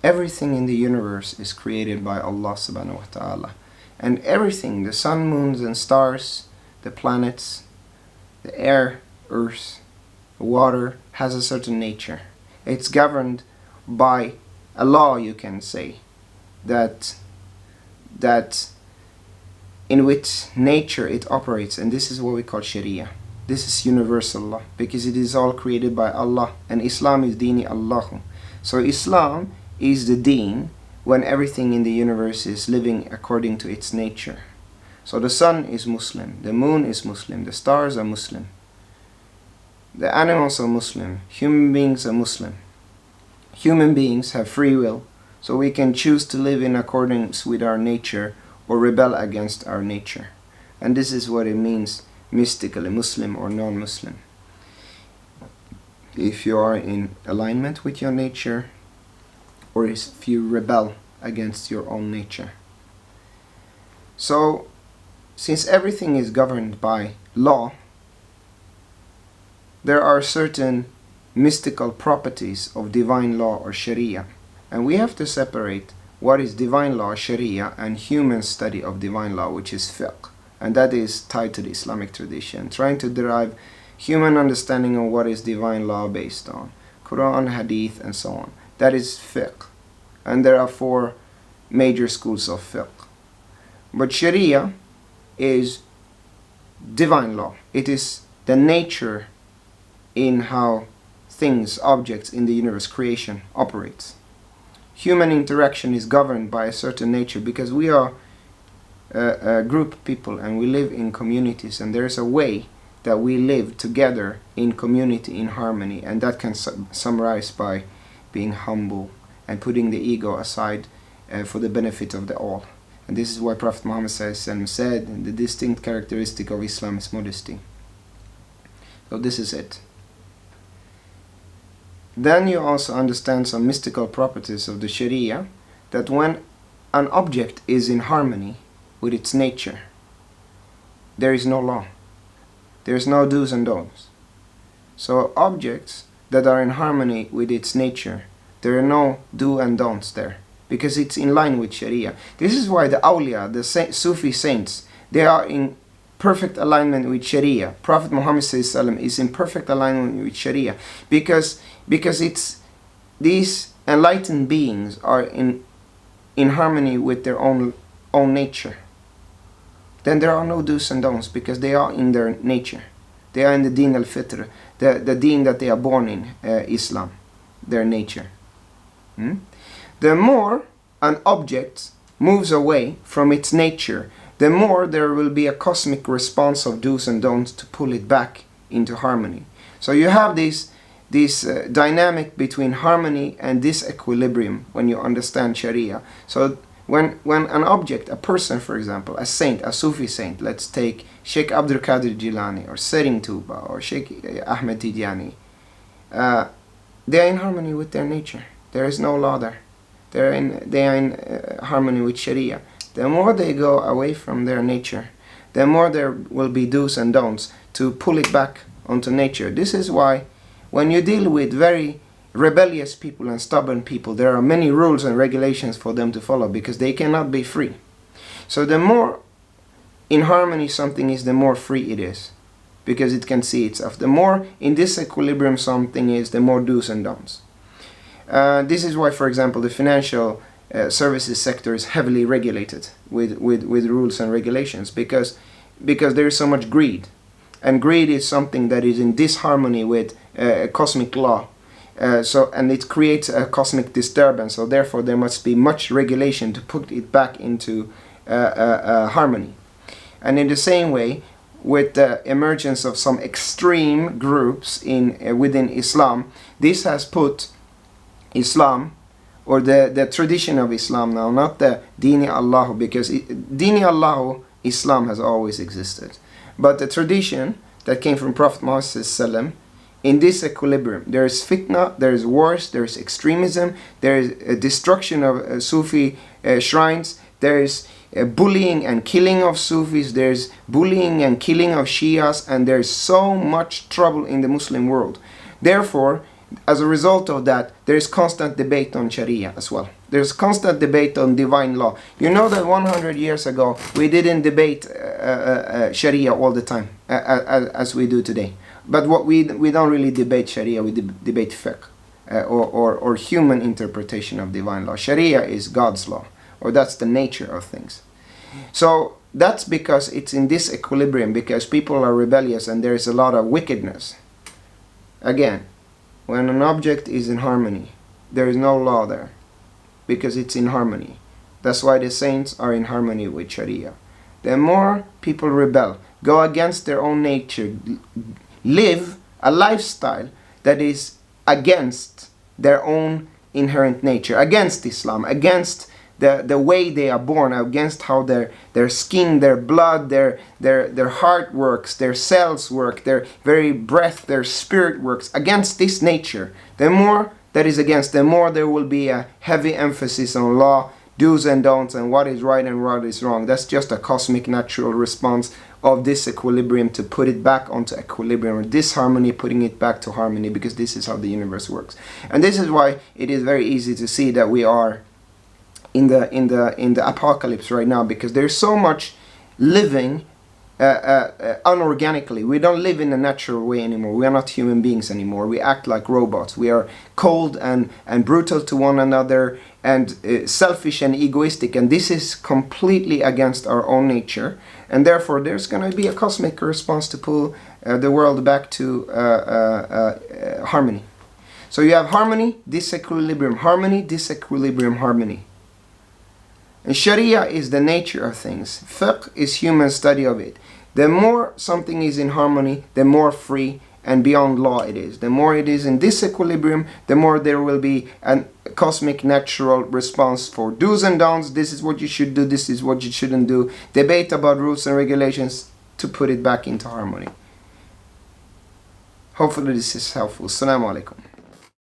everything in the universe is created by Allah subhanahu wa ta'ala. And everything, the sun, moons and stars, the planets, the air, earth, the water, has a certain nature. It's governed by a law, you can say, that in which nature it operates, and this is what we call sharia. This is universal law, because it is all created by Allah, and Islam is dini Allahu. So Islam is the deen when everything in the universe is living according to its nature. So the sun is Muslim, the moon is Muslim, the stars are Muslim, the animals are Muslim, human beings are Muslim. Human beings have free will, so we can choose to live in accordance with our nature or rebel against our nature. And this is what it means mystically, Muslim or non-Muslim. If you are in alignment with your nature, or if you rebel against your own nature. So, since everything is governed by law, there are certain mystical properties of divine law or sharia, and we have to separate what is divine law, sharia, and human study of divine law, which is fiqh, and that is tied to the Islamic tradition, trying to derive human understanding of what is divine law based on Quran, Hadith, and so on. That is fiqh, and there are 4 major schools of fiqh. But sharia is divine law. It is the nature in how things, objects in the universe, creation, operates. Human interaction is governed by a certain nature because we are a group of people and we live in communities, and there's a way that we live together in community, in harmony, and that can summarize by being humble and putting the ego aside for the benefit of the all. And this is why Prophet Muhammad said, the distinct characteristic of Islam is modesty. So this is it. Then you also understand some mystical properties of the Sharia, that when an object is in harmony with its nature, there is no law. There is no do's and don'ts. So objects that are in harmony with its nature, there are no do and don'ts there, because it's in line with Sharia. This is why the awliya, the Sufi saints, they are in perfect alignment with Sharia. Prophet Muhammad ﷺ is in perfect alignment with Sharia, because it's these enlightened beings are in harmony with their own nature. Then there are no do's and don'ts, because they are in their nature. They are in the deen al-fitr, the deen that they are born in, Islam, their nature. The more an object moves away from its nature, the more there will be a cosmic response of do's and don'ts to pull it back into harmony. So you have this dynamic between harmony and disequilibrium when you understand Sharia. So when an object, a person, for example, a saint, a Sufi saint, let's take Sheikh Abdul Qadir Jilani or Sering Tuba or Sheikh Ahmed Tidjani, they are in harmony with their nature. There is no law there. They are in harmony with Sharia. The more they go away from their nature, the more there will be do's and don'ts to pull it back onto nature. This is why when you deal with very rebellious people and stubborn people, there are many rules and regulations for them to follow, because they cannot be free. So the more in harmony something is, the more free it is, because it can see itself. The more in disequilibrium something is, the more do's and don'ts. This is why, for example, the financial services sector is heavily regulated with rules and regulations, because there is so much greed, and greed is something that is in disharmony with cosmic law, and it creates a cosmic disturbance. So therefore there must be much regulation to put it back into harmony. And in the same way, with the emergence of some extreme groups within Islam, this has put Islam, or the tradition of Islam now, not the dini Allahu, because dini Allahu, Islam has always existed, but the tradition that came from Prophet Muhammad ﷺ, in this equilibrium, there is fitna, there is wars, there is extremism, there is a destruction of Sufi shrines, there is bullying and killing of Sufis, there is bullying and killing of Shias, and there is so much trouble in the Muslim world. Therefore, As a result of that, there is constant debate on Sharia as well. There's constant debate on divine law. You know that 100 years ago, we didn't debate Sharia all the time, as we do today. But what we don't really debate Sharia, we debate fiqh, or human interpretation of divine law. Sharia is God's law, or that's the nature of things. So that's because it's in this equilibrium, because people are rebellious and there is a lot of wickedness. Again, when an object is in harmony, there is no law there, because it's in harmony. That's why the saints are in harmony with Sharia. The more people rebel, go against their own nature, live a lifestyle that is against their own inherent nature, against Islam, against the way they are born, against how their skin, their blood, their heart works, their cells work, their very breath, their spirit works, against this nature. The more that is against, the more there will be a heavy emphasis on law, do's and don'ts, and what is right and what is wrong. That's just a cosmic natural response of this equilibrium to put it back onto equilibrium, or disharmony, putting it back to harmony, because this is how the universe works. And this is why it is very easy to see that we are in the apocalypse right now, because there's so much living unorganically. We don't live in a natural way anymore. We are not human beings anymore. We act like robots. We are cold and brutal to one another, and selfish and egoistic, and this is completely against our own nature, and therefore there's going to be a cosmic response to pull the world back to harmony. So you have harmony, disequilibrium, harmony, disequilibrium, harmony. And Sharia is the nature of things. Fiqh is human study of it. The more something is in harmony, the more free and beyond law it is. The more it is in disequilibrium, the more there will be a cosmic natural response for do's and don'ts. This is what you should do, this is what you shouldn't do. Debate about rules and regulations to put it back into harmony. Hopefully this is helpful. Assalamu alaikum.